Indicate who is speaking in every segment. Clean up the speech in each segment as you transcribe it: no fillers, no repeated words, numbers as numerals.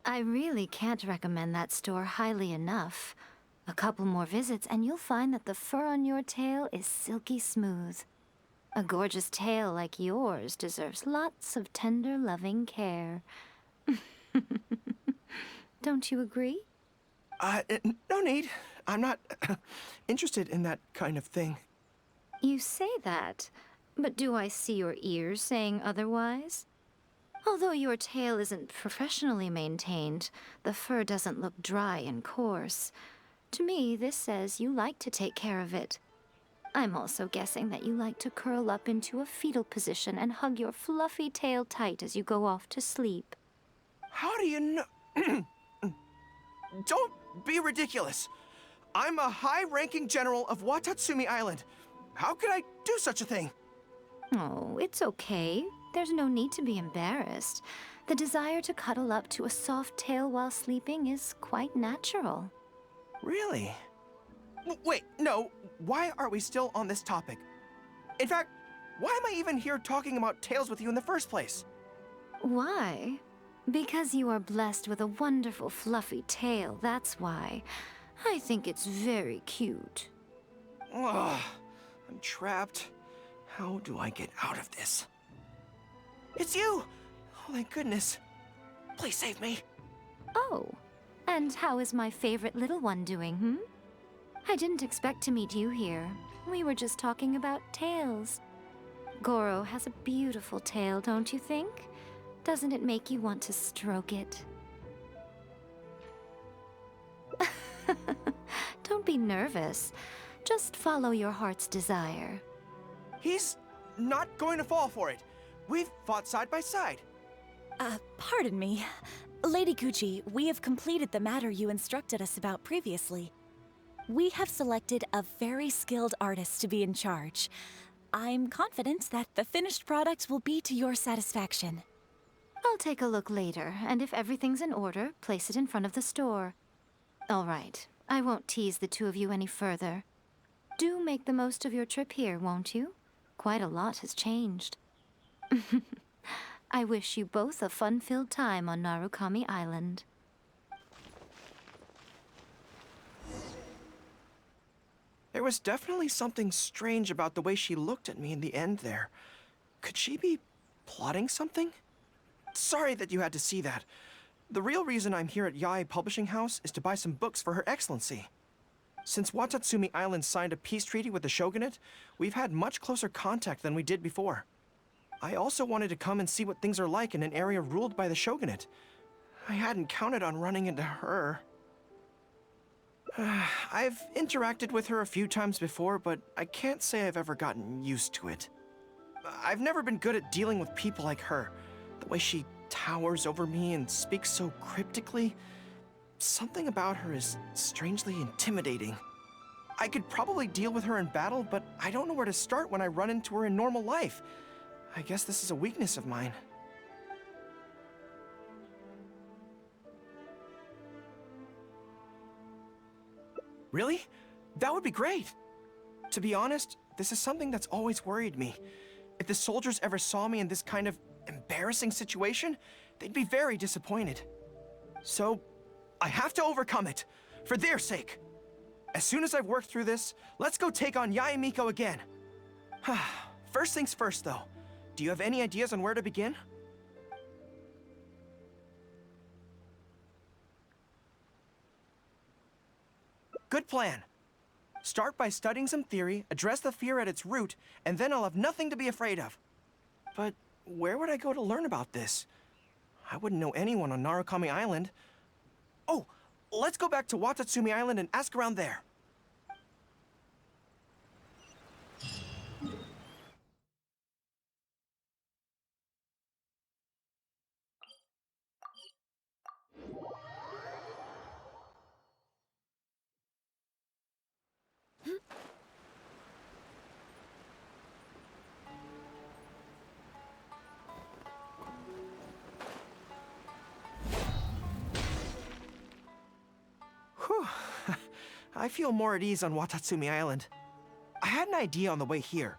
Speaker 1: I really can't recommend that store highly enough. A couple more visits and you'll find that the fur on your tail is silky smooth. A gorgeous tail like yours deserves lots of tender, loving care. Don't you agree?
Speaker 2: No need. I'm not interested in that kind of thing.
Speaker 1: You say that, but do I see your ears saying otherwise? Although your tail isn't professionally maintained, the fur doesn't look dry and coarse. To me, this says you like to take care of it. I'm also guessing that you like to curl up into a fetal position and hug your fluffy tail tight as you go off to sleep.
Speaker 2: How do you know? Don't be ridiculous. I'm a high-ranking general of Watatsumi Island. How could I do such a thing?
Speaker 1: Oh, it's okay. There's no need to be embarrassed. The desire to cuddle up to a soft tail while sleeping is quite natural.
Speaker 2: Really? Wait, no. Why are we still on this topic? In fact, why am I even here talking about tails with you in the first place?
Speaker 1: Why? Because you are blessed with a wonderful fluffy tail, that's why. I think it's very cute.
Speaker 2: Ugh, I'm trapped. How do I get out of this? It's you! Oh, thank goodness. Please save me.
Speaker 1: Oh, and how is my favorite little one doing, I didn't expect to meet you here. We were just talking about tails. Gorou has a beautiful tail, don't you think? Doesn't it make you want to stroke it? Don't be nervous. Just follow your heart's desire.
Speaker 2: He's not going to fall for it. We've fought side by side.
Speaker 3: Pardon me. Lady Gucci, we have completed the matter you instructed us about previously. We have selected a very skilled artist to be in charge. I'm confident that the finished product will be to your satisfaction.
Speaker 1: I'll take a look later, and if everything's in order, place it in front of the store. All right, I won't tease the two of you any further. Do make the most of your trip here, won't you? Quite a lot has changed. I wish you both a fun-filled time on Narukami Island.
Speaker 2: There was definitely something strange about the way she looked at me in the end there. Could she be plotting something? Sorry that you had to see that. The real reason I'm here at Yae Publishing House is to buy some books for Her Excellency. Since Watatsumi Island signed a peace treaty with the shogunate, we've had much closer contact than we did before. I also wanted to come and see what things are like in an area ruled by the shogunate. I hadn't counted on running into her. I've interacted with her a few times before, but I can't say I've ever gotten used to it. I've never been good at dealing with people like her. The way she towers over me and speaks so cryptically. Something about her is strangely intimidating. I could probably deal with her in battle, but I don't know where to start when I run into her in normal life. I guess this is a weakness of mine. Really? That would be great. To be honest, this is something that's always worried me. If the soldiers ever saw me in this kind of embarrassing situation, they'd be very disappointed. So, I have to overcome it, for their sake. As soon as I've worked through this, let's go take on Yae Miko again. First things first, though. Do you have any ideas on where to begin? Good plan. Start by studying some theory, address the fear at its root, and then I'll have nothing to be afraid of. But where would I go to learn about this? I wouldn't know anyone on Narukami Island. Oh, let's go back to Watatsumi Island and ask around there. Whew. I feel more at ease on Watatsumi Island. I had an idea on the way here.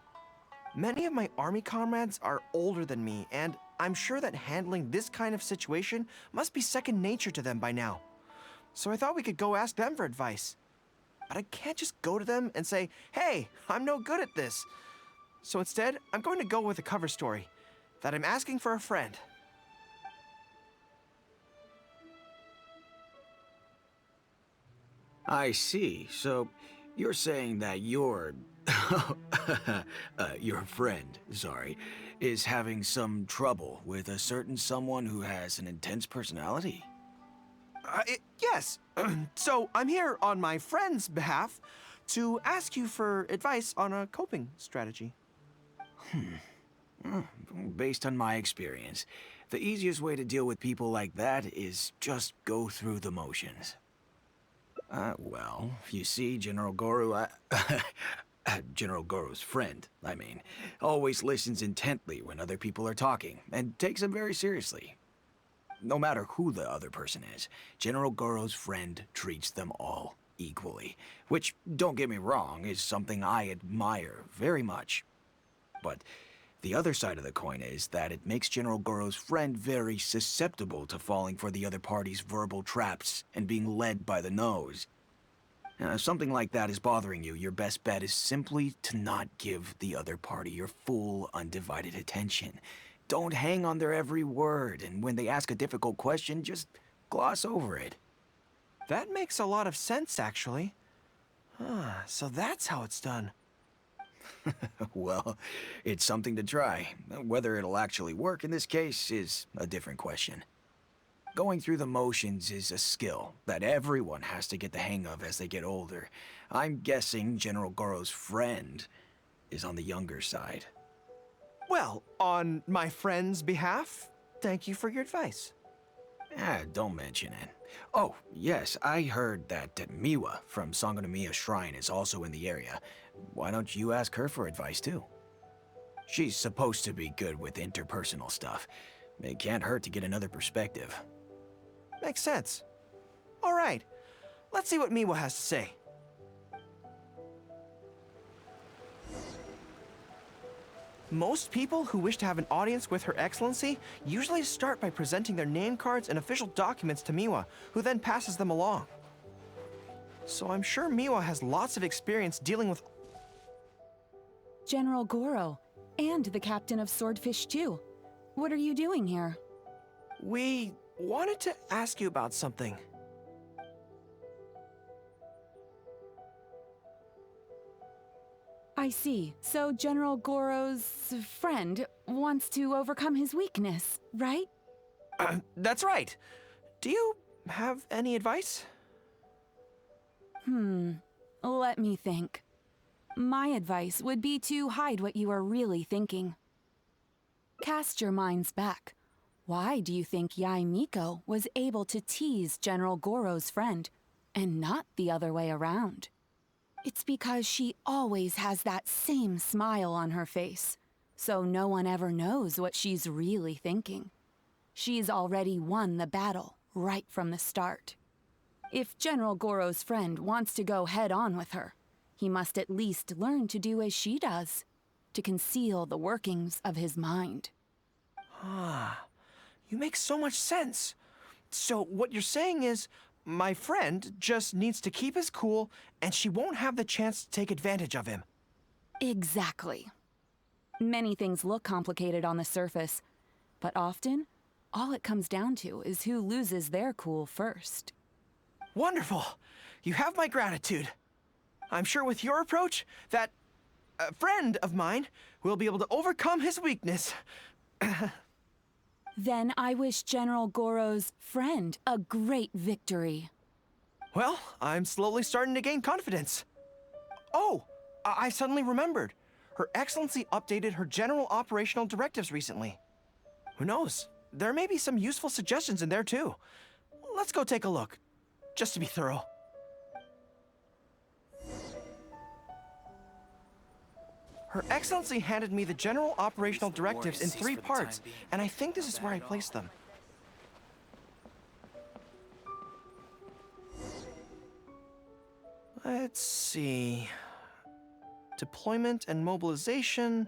Speaker 2: Many of my army comrades are older than me, and I'm sure that handling this kind of situation must be second nature to them by now. So I thought we could go ask them for advice. But I can't just go to them and say, hey, I'm no good at this. So instead, I'm going to go with a cover story, that I'm asking for a friend.
Speaker 4: I see. So you're saying that your your friend, sorry, is having some trouble with a certain someone who has an intense personality?
Speaker 2: Yes. So I'm here on my friend's behalf to ask you for advice on a coping strategy.
Speaker 4: Based on my experience, the easiest way to deal with people like that is just go through the motions. Well, you see, General Gorou, General Gorou's friend, I mean, always listens intently when other people are talking, and takes them very seriously. No matter who the other person is, General Gorou's friend treats them all equally, which, don't get me wrong, is something I admire very much. But the other side of the coin is that it makes General Gorou's friend very susceptible to falling for the other party's verbal traps and being led by the nose. If something like that is bothering you, your best bet is simply to not give the other party your full, undivided attention. Don't hang on their every word, and when they ask a difficult question, just gloss over it.
Speaker 2: That makes a lot of sense, actually. So that's how it's done.
Speaker 4: Well, it's something to try. Whether it'll actually work in this case is a different question. Going through the motions is a skill that everyone has to get the hang of as they get older. I'm guessing General Gorou's friend is on the younger side.
Speaker 2: Well, on my friend's behalf, thank you for your advice.
Speaker 4: Don't mention it. Oh, yes, I heard that Miwa from Sangonomiya Shrine is also in the area. Why don't you ask her for advice, too? She's supposed to be good with interpersonal stuff. It can't hurt to get another perspective.
Speaker 2: Makes sense. All right, let's see what Miwa has to say. Most people who wish to have an audience with Her Excellency usually start by presenting their name cards and official documents to Miwa, who then passes them along. So I'm sure Miwa has lots of experience dealing with...
Speaker 5: General Gorou, and the captain of Swordfish too. What are you doing here?
Speaker 2: We wanted to ask you about something.
Speaker 5: I see. So General Gorou's friend wants to overcome his weakness, right?
Speaker 2: That's right. Do you have any advice?
Speaker 5: Let me think. My advice would be to hide what you are really thinking. Cast your minds back. Why do you think Yai Miko was able to tease General Gorou's friend, and not the other way around? It's because she always has that same smile on her face, so no one ever knows what she's really thinking. She's already won the battle right from the start. If General Gorou's friend wants to go head-on with her, he must at least learn to do as she does, to conceal the workings of his mind.
Speaker 2: You make so much sense. So what you're saying is, my friend just needs to keep his cool, and she won't have the chance to take advantage of him.
Speaker 5: Exactly. Many things look complicated on the surface, but often, all it comes down to is who loses their cool first.
Speaker 2: Wonderful. You have my gratitude. I'm sure with your approach, that friend of mine will be able to overcome his weakness.
Speaker 5: Then I wish General Gorou's friend a great victory.
Speaker 2: Well, I'm slowly starting to gain confidence. Oh, I suddenly remembered. Her Excellency updated her general operational directives recently. Who knows? There may be some useful suggestions in there too. Let's go take a look, just to be thorough. Her Excellency handed me the general operational directives in 3 parts, and I think this is where I placed them. Let's see. Deployment and mobilization,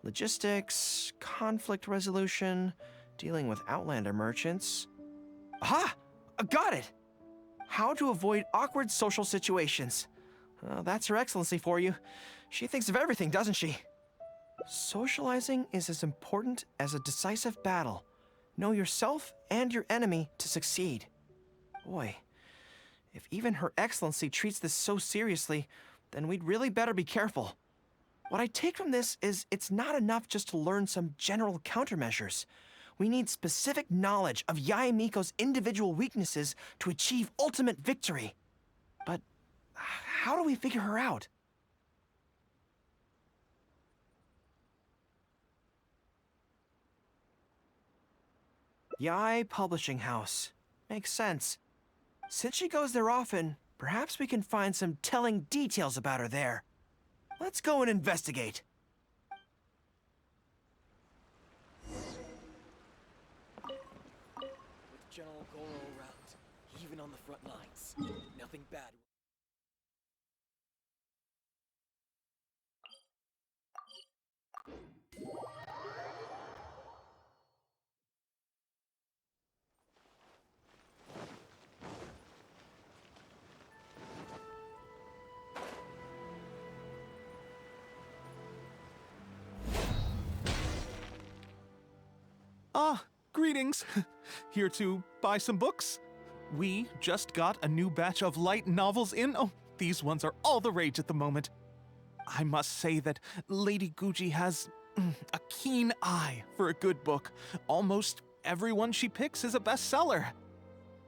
Speaker 2: logistics, conflict resolution, dealing with Outlander merchants. Aha! Got it! How to avoid awkward social situations. That's Her Excellency for you. She thinks of everything, doesn't she? Socializing is as important as a decisive battle. Know yourself and your enemy to succeed. Boy, if even Her Excellency treats this so seriously, then we'd really better be careful. What I take from this is it's not enough just to learn some general countermeasures. We need specific knowledge of Yae Miko's individual weaknesses to achieve ultimate victory. But how do we figure her out? Yae Publishing House. Makes sense. Since she goes there often, perhaps we can find some telling details about her there. Let's go and investigate.
Speaker 6: With General Gorou around, even on the front lines, nothing bad.
Speaker 7: Ah, greetings. Here to buy some books? We just got a new batch of light novels in. Oh, these ones are all the rage at the moment. I must say that Lady Gucci has a keen eye for a good book. Almost everyone she picks is a bestseller.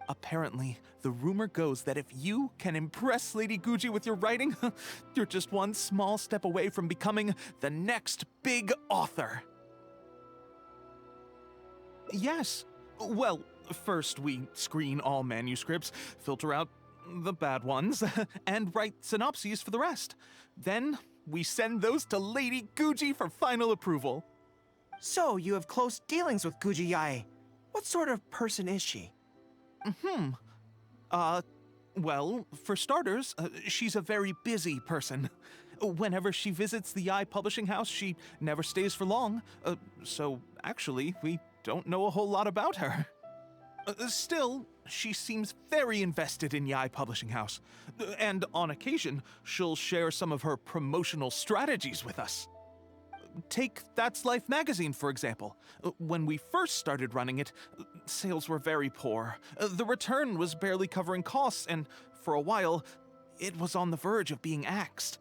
Speaker 7: Apparently, the rumor goes that if you can impress Lady Gucci with your writing, you're just one small step away from becoming the next big author. Yes. Well, first we screen all manuscripts, filter out the bad ones, and write synopses for the rest. Then we send those to Lady Gucci for final approval.
Speaker 2: So, you have close dealings with Gucci Yae. What sort of person is she?
Speaker 7: Well, for starters, she's a very busy person. Whenever she visits the Yae Publishing House, she never stays for long. So, actually, we don't know a whole lot about her. Still, she seems very invested in Yae Publishing House. And on occasion, she'll share some of her promotional strategies with us. Take That's Life magazine, for example. When we first started running it, sales were very poor. The return was barely covering costs, and for a while, it was on the verge of being axed.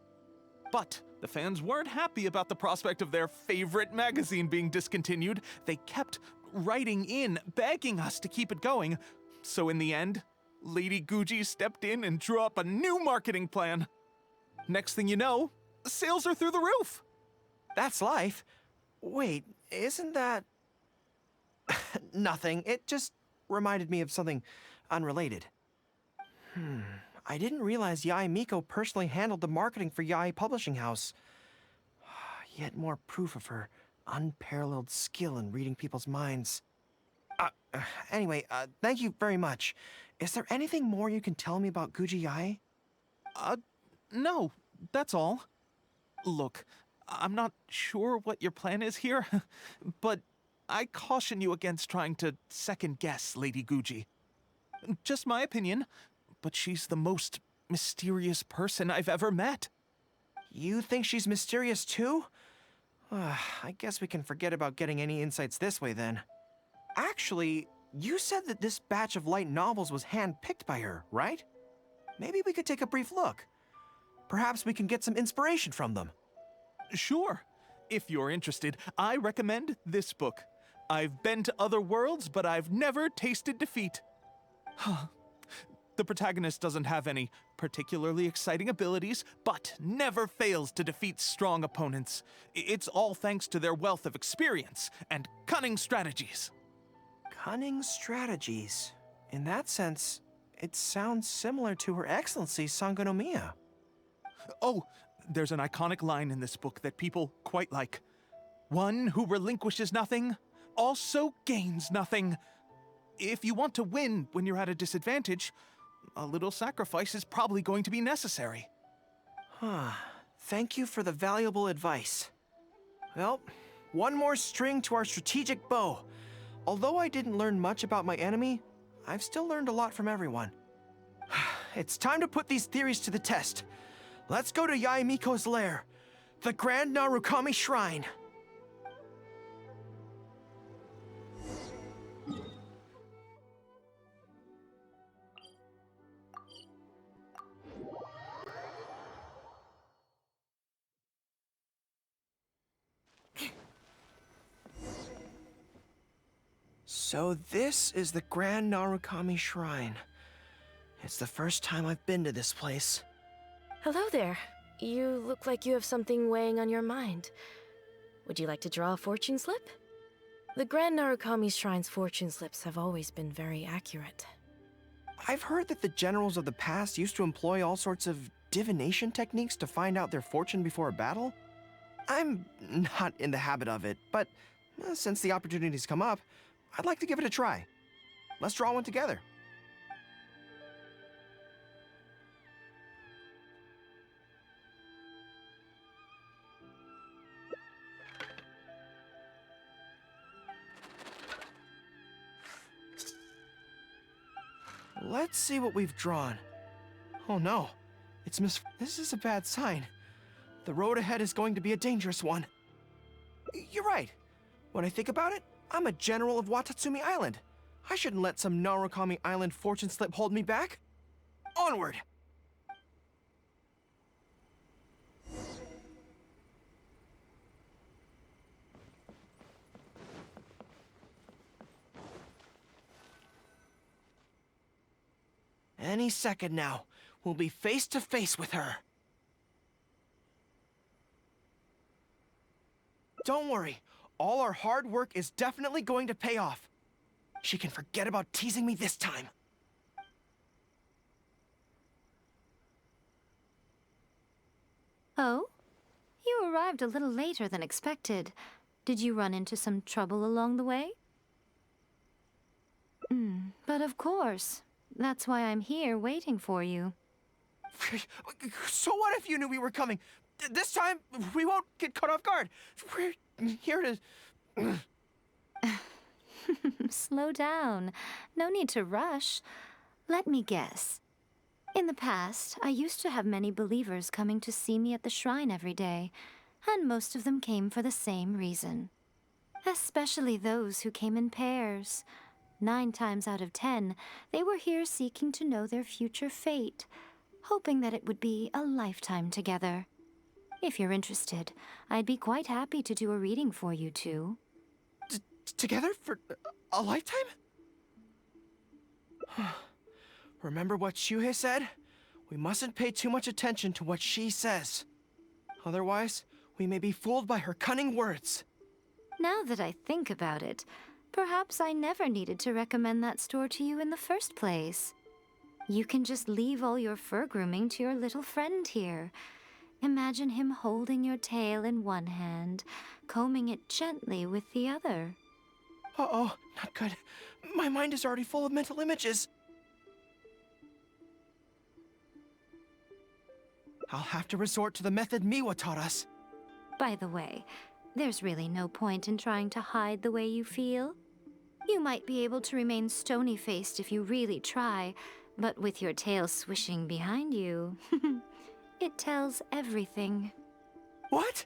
Speaker 7: But the fans weren't happy about the prospect of their favorite magazine being discontinued. They kept writing in, begging us to keep it going. So in the end, Lady Gucci stepped in and drew up a new marketing plan. Next thing you know, sales are through the roof.
Speaker 2: That's Life? Wait, isn't that... Nothing. It just reminded me of something unrelated. I didn't realize Yae Miko personally handled the marketing for Yae Publishing House. Yet more proof of her unparalleled skill in reading people's minds. Anyway, thank you very much. Is there anything more you can tell me about Gucci Yae?
Speaker 7: No, that's all. Look, I'm not sure what your plan is here, but I caution you against trying to second-guess Lady Gucci. Just my opinion, but she's the most mysterious person I've ever met.
Speaker 2: You think she's mysterious too? I guess we can forget about getting any insights this way then. Actually, you said that this batch of light novels was hand-picked by her, right? Maybe we could take a brief look. Perhaps we can get some inspiration from them.
Speaker 7: Sure. If you're interested, I recommend this book. I've been to other worlds, but I've never tasted defeat. The protagonist doesn't have any particularly exciting abilities, but never fails to defeat strong opponents. It's all thanks to their wealth of experience and cunning strategies.
Speaker 2: Cunning strategies. In that sense, it sounds similar to Her Excellency Sangonomiya.
Speaker 7: Oh, there's an iconic line in this book that people quite like. One who relinquishes nothing also gains nothing. If you want to win when you're at a disadvantage, a little sacrifice is probably going to be necessary.
Speaker 2: Thank you for the valuable advice. Well, one more string to our strategic bow. Although I didn't learn much about my enemy, I've still learned a lot from everyone. It's time to put these theories to the test. Let's go to Yae Miko's lair, the Grand Narukami Shrine. So this is the Grand Narukami Shrine. It's the first time I've been to this place.
Speaker 8: Hello there. You look like you have something weighing on your mind. Would you like to draw a fortune slip? The Grand Narukami Shrine's fortune slips have always been very accurate.
Speaker 2: I've heard that the generals of the past used to employ all sorts of divination techniques to find out their fortune before a battle. I'm not in the habit of it, but since the opportunity's come up, I'd like to give it a try. Let's draw one together. Let's see what we've drawn. Oh no, this is a bad sign. The road ahead is going to be a dangerous one. You're right. When I think about it, I'm a general of Watatsumi Island. I shouldn't let some Narukami Island fortune slip hold me back. Onward! Any second now, we'll be face to face with her. Don't worry, all our hard work is definitely going to pay off. She can forget about teasing me this time.
Speaker 1: Oh? You arrived a little later than expected. Did you run into some trouble along the way? But of course. That's why I'm here waiting for you.
Speaker 2: So what if you knew we were coming? This time, we won't get caught off guard. We're here to...
Speaker 1: Slow down. No need to rush. Let me guess. In the past, I used to have many believers coming to see me at the shrine every day, and most of them came for the same reason. Especially those who came in pairs. 9 times out of 10, they were here seeking to know their future fate, hoping that it would be a lifetime together. If you're interested, I'd be quite happy to do a reading for you two.
Speaker 2: Together for a lifetime? Remember what Shuhei said? We mustn't pay too much attention to what she says. Otherwise, we may be fooled by her cunning words.
Speaker 1: Now that I think about it, perhaps I never needed to recommend that store to you in the first place. You can just leave all your fur grooming to your little friend here. Imagine him holding your tail in one hand, combing it gently with the other.
Speaker 2: Uh-oh, not good. My mind is already full of mental images. I'll have to resort to the method Miwa taught us.
Speaker 1: By the way, there's really no point in trying to hide the way you feel. You might be able to remain stony-faced if you really try, but with your tail swishing behind you, it tells everything.
Speaker 2: What?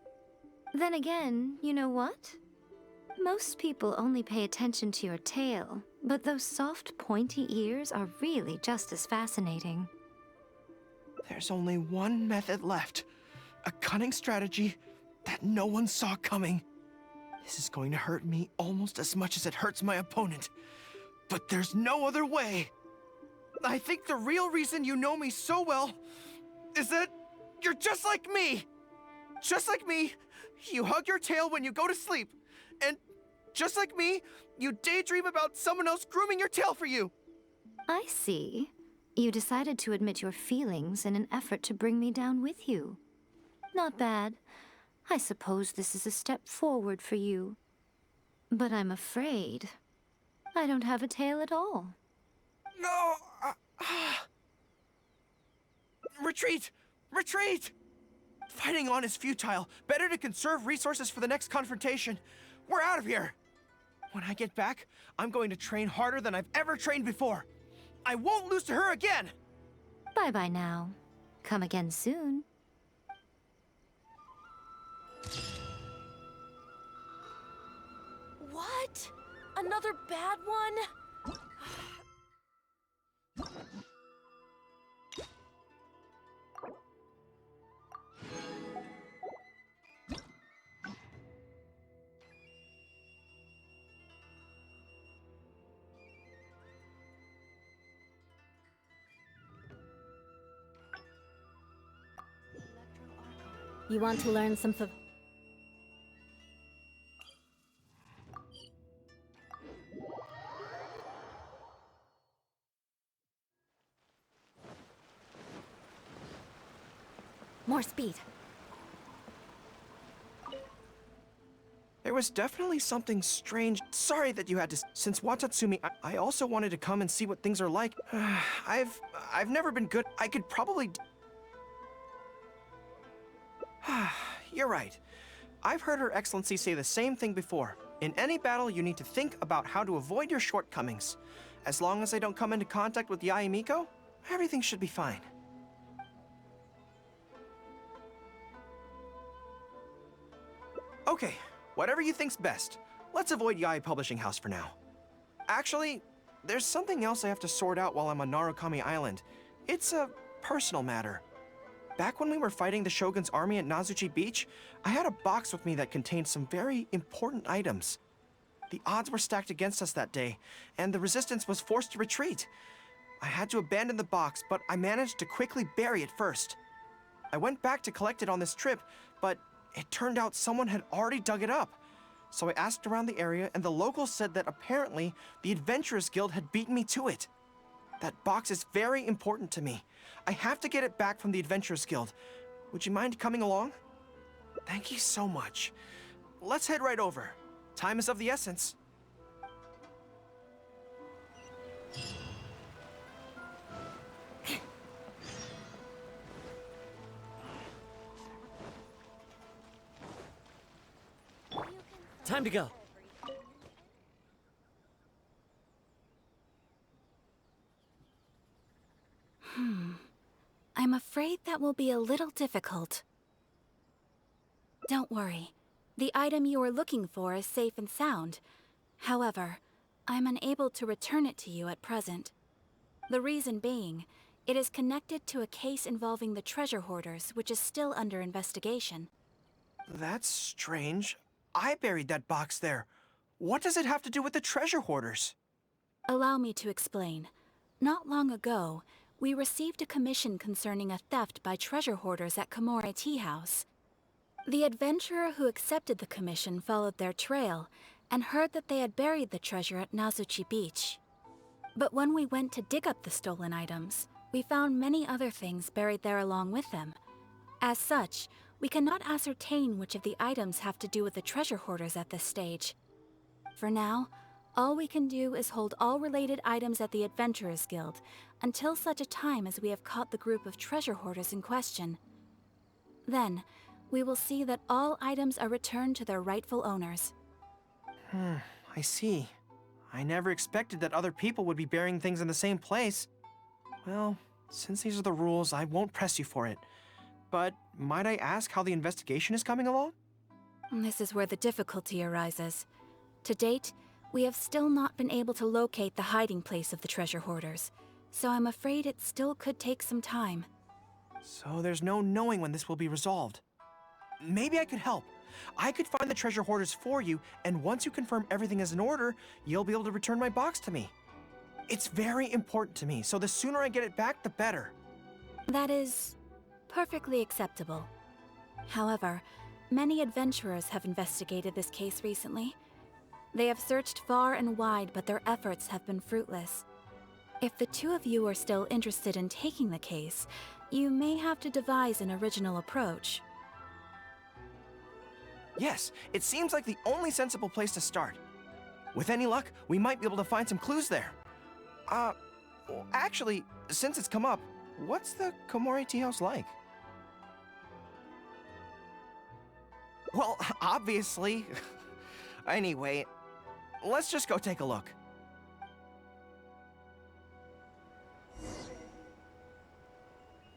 Speaker 1: Then again, you know what? Most people only pay attention to your tail, but those soft, pointy ears are really just as fascinating.
Speaker 2: There's only one method left. A cunning strategy that no one saw coming. This is going to hurt me almost as much as it hurts my opponent. But there's no other way. I think the real reason you know me so well is that you're just like me. Just like me, you hug your tail when you go to sleep. And just like me, you daydream about someone else grooming your tail for you.
Speaker 1: I see. You decided to admit your feelings in an effort to bring me down with you. Not bad. I suppose this is a step forward for you. But I'm afraid I don't have a tail at all.
Speaker 2: No! Retreat! Retreat! Fighting on is futile. Better to conserve resources for the next confrontation. We're out of here! When I get back, I'm going to train harder than I've ever trained before. I won't lose to her again!
Speaker 1: Bye-bye now. Come again soon.
Speaker 8: What? Another bad one?
Speaker 3: You want to learn some more speed.
Speaker 2: There was definitely something strange. Sorry that you had to. Since Watatsumi, I also wanted to come and see what things are like. I've never been good. I could probably. You're right. I've heard Her Excellency say the same thing before. In any battle, you need to think about how to avoid your shortcomings. As long as I don't come into contact with Yae Miko, everything should be fine. Okay, whatever you think's best. Let's avoid Yae Publishing House for now. Actually, there's something else I have to sort out while I'm on Narukami Island. It's a personal matter. Back when we were fighting the Shogun's army at Nazuchi Beach, I had a box with me that contained some very important items. The odds were stacked against us that day, and the resistance was forced to retreat. I had to abandon the box, but I managed to quickly bury it first. I went back to collect it on this trip, but it turned out someone had already dug it up. So I asked around the area, and the locals said that apparently the Adventurers Guild had beaten me to it. That box is very important to me. I have to get it back from the Adventurers Guild. Would you mind coming along? Thank you so much. Let's head right over. Time is of the essence.
Speaker 6: Time to go.
Speaker 3: I'm afraid that will be a little difficult. Don't worry. The item you are looking for is safe and sound. However, I'm unable to return it to you at present. The reason being, it is connected to a case involving the treasure hoarders, which is still under investigation.
Speaker 2: That's strange. I buried that box there. What does it have to do with the treasure hoarders?
Speaker 3: Allow me to explain. Not long ago, we received a commission concerning a theft by treasure hoarders at Komore Tea House. The adventurer who accepted the commission followed their trail and heard that they had buried the treasure at Nazuchi Beach. But when we went to dig up the stolen items, we found many other things buried there along with them. As such, we cannot ascertain which of the items have to do with the treasure hoarders at this stage. For now, all we can do is hold all related items at the Adventurers Guild until such a time as we have caught the group of treasure hoarders in question. Then, we will see that all items are returned to their rightful owners.
Speaker 2: I see. I never expected that other people would be burying things in the same place. Well, since these are the rules, I won't press you for it. But might I ask how the investigation is coming along?
Speaker 3: This is where the difficulty arises. To date, we have still not been able to locate the hiding place of the treasure hoarders, so I'm afraid it still could take some time.
Speaker 2: So there's no knowing when this will be resolved. Maybe I could help. I could find the treasure hoarders for you, and once you confirm everything is in order, you'll be able to return my box to me. It's very important to me, so the sooner I get it back, the better.
Speaker 3: That is perfectly acceptable. However, many adventurers have investigated this case recently. They have searched far and wide, but their efforts have been fruitless. If the two of you are still interested in taking the case, you may have to devise an original approach.
Speaker 2: Yes, it seems like the only sensible place to start. With any luck, we might be able to find some clues there. Actually, since it's come up, what's the Komore Tea House like? Well, obviously. Anyway, let's just go take a look.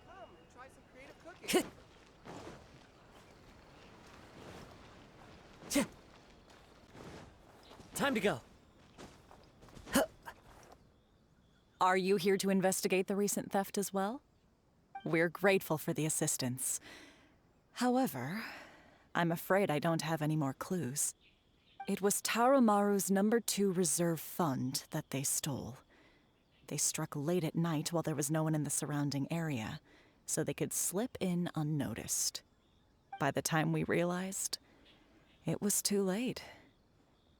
Speaker 6: Come and try some creative cooking. Time to go.
Speaker 3: Are you here to investigate the recent theft as well? We're grateful for the assistance. However, I'm afraid I don't have any more clues. It was Tarumaru's #2 reserve fund that they stole. They struck late at night while there was no one in the surrounding area, so they could slip in unnoticed. By the time we realized, it was too late.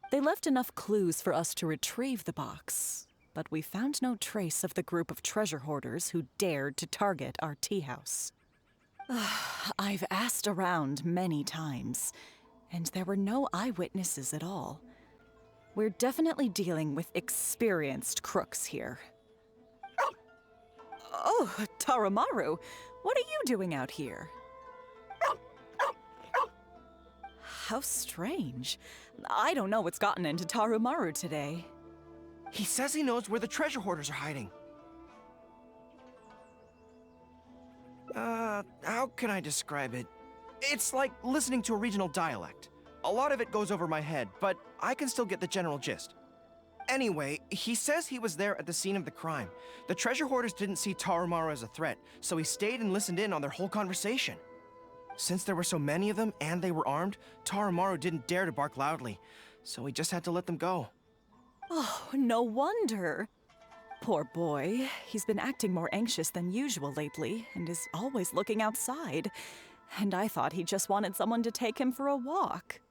Speaker 3: They left enough clues for us to retrieve the box, but we found no trace of the group of treasure hoarders who dared to target our tea house. I've asked around many times, and there were no eyewitnesses at all. We're definitely dealing with experienced crooks here. Oh, Tarumaru, what are you doing out here? How strange. I don't know what's gotten into Tarumaru today.
Speaker 2: He says he knows where the treasure hoarders are hiding. How can I describe it? It's like listening to a regional dialect. A lot of it goes over my head, but I can still get the general gist. Anyway, he says he was there at the scene of the crime. The treasure hoarders didn't see Tarumaru as a threat, so he stayed and listened in on their whole conversation. Since there were so many of them and they were armed, Tarumaru didn't dare to bark loudly, so he just had to let them go.
Speaker 3: Oh, no wonder. Poor boy. He's been acting more anxious than usual lately and is always looking outside. And I thought he just wanted someone to take him for a walk.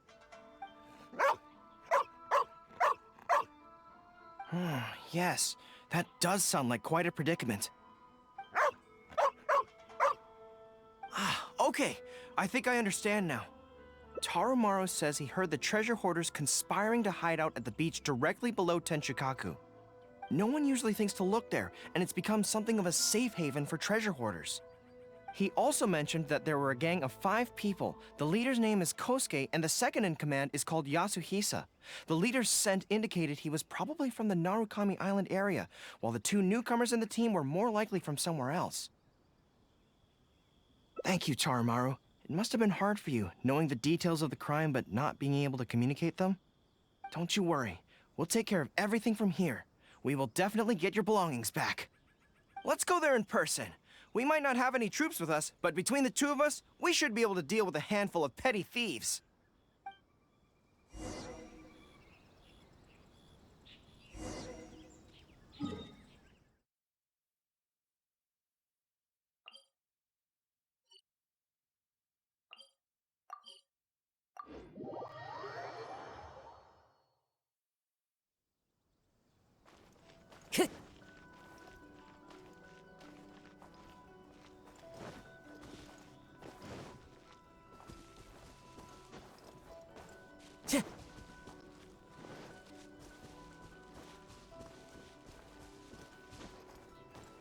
Speaker 2: Yes, that does sound like quite a predicament. Okay, I think I understand now. Tarumaru says he heard the treasure hoarders conspiring to hide out at the beach directly below Tenshikaku. No one usually thinks to look there, and it's become something of a safe haven for treasure hoarders. He also mentioned that there were a gang of 5 people. The leader's name is Kosuke, and the second in command is called Yasuhisa. The leader's scent indicated he was probably from the Narukami Island area, while the 2 newcomers in the team were more likely from somewhere else. Thank you, Tarumaru. It must have been hard for you, knowing the details of the crime but not being able to communicate them. Don't you worry. We'll take care of everything from here. We will definitely get your belongings back. Let's go there in person. We might not have any troops with us, but between the 2 of us, we should be able to deal with a handful of petty thieves.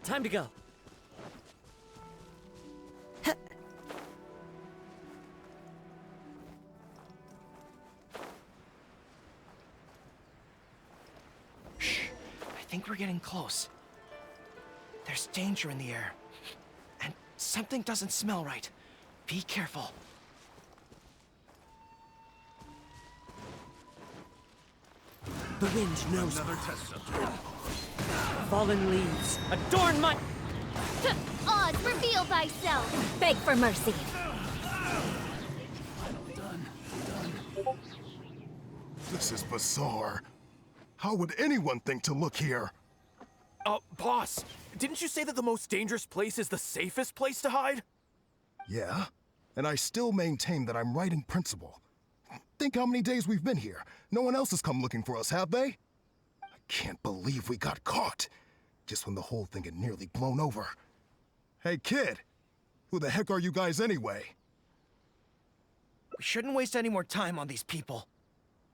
Speaker 6: Time to go.
Speaker 2: Shh. I think we're getting close. There's danger in the air. And something doesn't smell right. Be careful.
Speaker 6: The wind knows. Another test subject. Fallen leaves adorn my.
Speaker 9: Oz, reveal thyself! Beg for mercy.
Speaker 10: This is bizarre. How would anyone think to look here?
Speaker 6: Boss, didn't you say that the most dangerous place is the safest place to hide?
Speaker 10: Yeah, and I still maintain that I'm right in principle. Think how many days we've been here. No one else has come looking for us, have they? I can't believe we got caught. Just when the whole thing had nearly blown over. Hey, kid! Who the heck are you guys anyway?
Speaker 2: We shouldn't waste any more time on these people.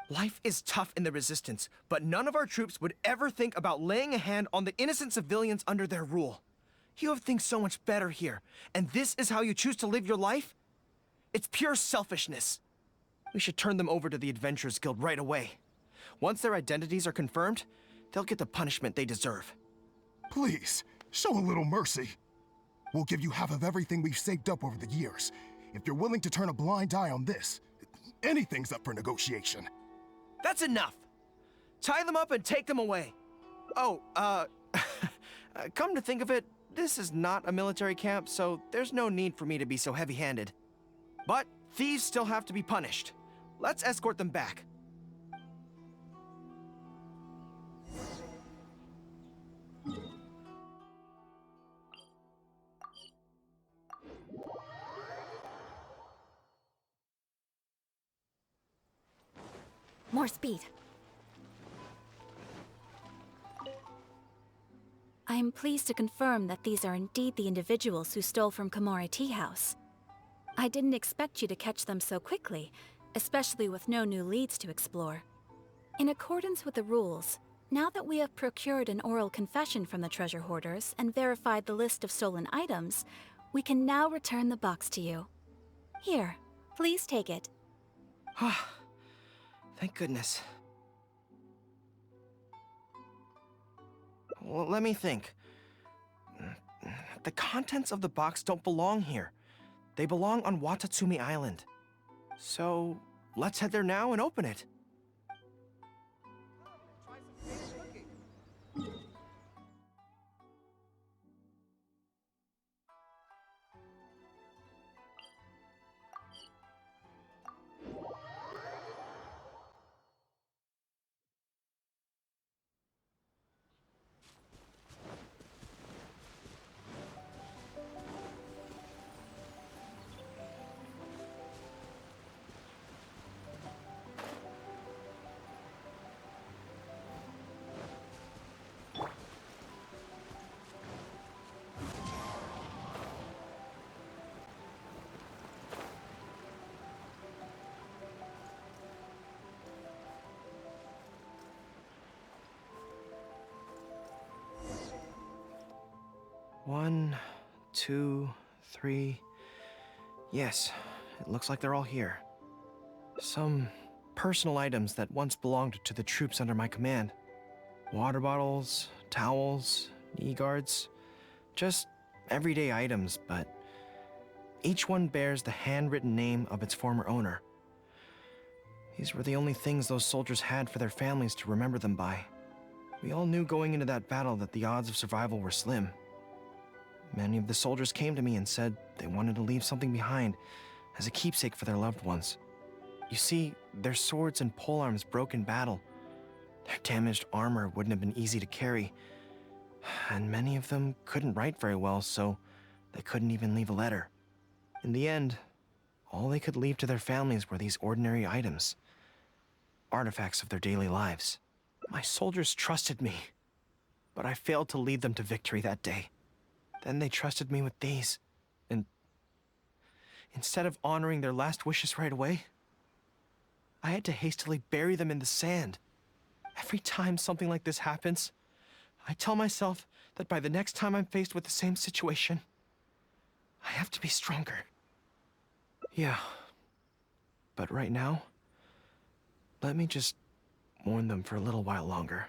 Speaker 2: Life is tough in the Resistance, but none of our troops would ever think about laying a hand on the innocent civilians under their rule. You have things so much better here, and this is how you choose to live your life? It's pure selfishness. We should turn them over to the Adventurers Guild right away. Once their identities are confirmed, they'll get the punishment they deserve.
Speaker 10: Please, show a little mercy. We'll give you half of everything we've saved up over the years. If you're willing to turn a blind eye on this, anything's up for negotiation.
Speaker 2: That's enough! Tie them up and take them away. Oh, come to think of it, this is not a military camp, so there's no need for me to be so heavy-handed. But thieves still have to be punished. Let's escort them back.
Speaker 3: More speed. I am pleased to confirm that these are indeed the individuals who stole from Komori Tea House. I didn't expect you to catch them so quickly, especially with no new leads to explore. In accordance with the rules, now that we have procured an oral confession from the treasure hoarders and verified the list of stolen items, we can now return the box to you. Here, please take it.
Speaker 2: Thank goodness. Well, let me think. The contents of the box don't belong here. They belong on Watatsumi Island. So, let's head there now and open it. One, two, three. Yes, it looks like they're all here. Some personal items that once belonged to the troops under my command. Water bottles, towels, knee guards. Just everyday items, but each one bears the handwritten name of its former owner. These were the only things those soldiers had for their families to remember them by. We all knew going into that battle that the odds of survival were slim. Many of the soldiers came to me and said they wanted to leave something behind as a keepsake for their loved ones. You see, their swords and polearms broke in battle. Their damaged armor wouldn't have been easy to carry, and many of them couldn't write very well, so they couldn't even leave a letter. In the end, all they could leave to their families were these ordinary items, artifacts of their daily lives. My soldiers trusted me, but I failed to lead them to victory that day. Then they trusted me with these, and instead of honoring their last wishes right away, I had to hastily bury them in the sand. Every time something like this happens, I tell myself that by the next time I'm faced with the same situation, I have to be stronger. Yeah, but right now, let me just mourn them for a little while longer.